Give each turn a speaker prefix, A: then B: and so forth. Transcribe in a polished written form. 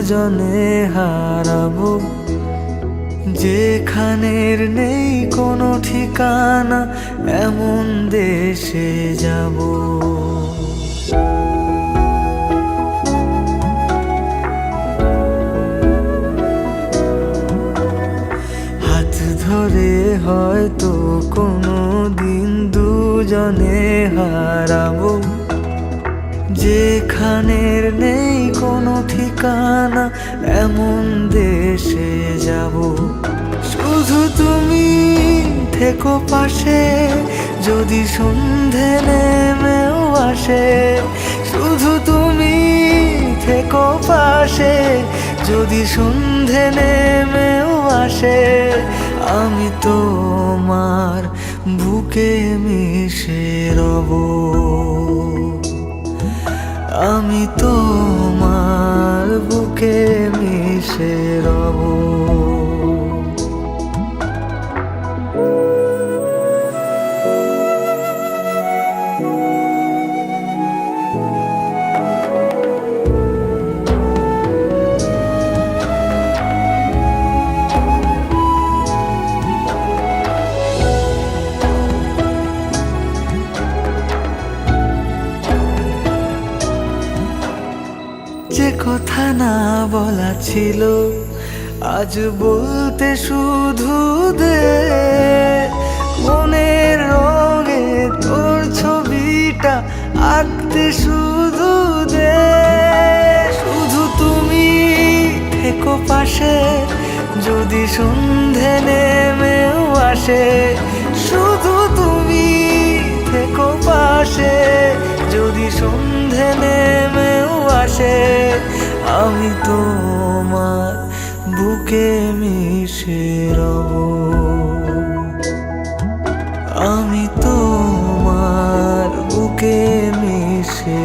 A: দুজনে হারাবো, যেখানের নেই কোনো ঠিকানা, এমন দেশে যাব। হাত ধরে হয়তো কোনো দিন দুজনে হারাবো, যেখানের নেই কোনো ঠিকানা, এমন দেশে যাব। শুধু তুমি থেকো পাশে, যদি সন্ধে নেমেও আসে। শুধু তুমি থেকো পাশে, যদি সন্ধে নেমেও আসে। আমি তোমার বুকে মিশে রব, আমি তোমার বুকে মিশে রব। যে কথা না বলা ছিল, আজ বলতে শুধু দে। মনের রঙে তোর ছবিটা আঁকতে শুধু দে। শুধু তুমি থেকো পাশে, যদি সন্ধে নেমেও আসে। শুধু তুমি থেকো পাশে, যদি সন্ধে নেমেও আসে। আমি তোমার বুকে মিশে রব, আমি তোমার বুকে মিশে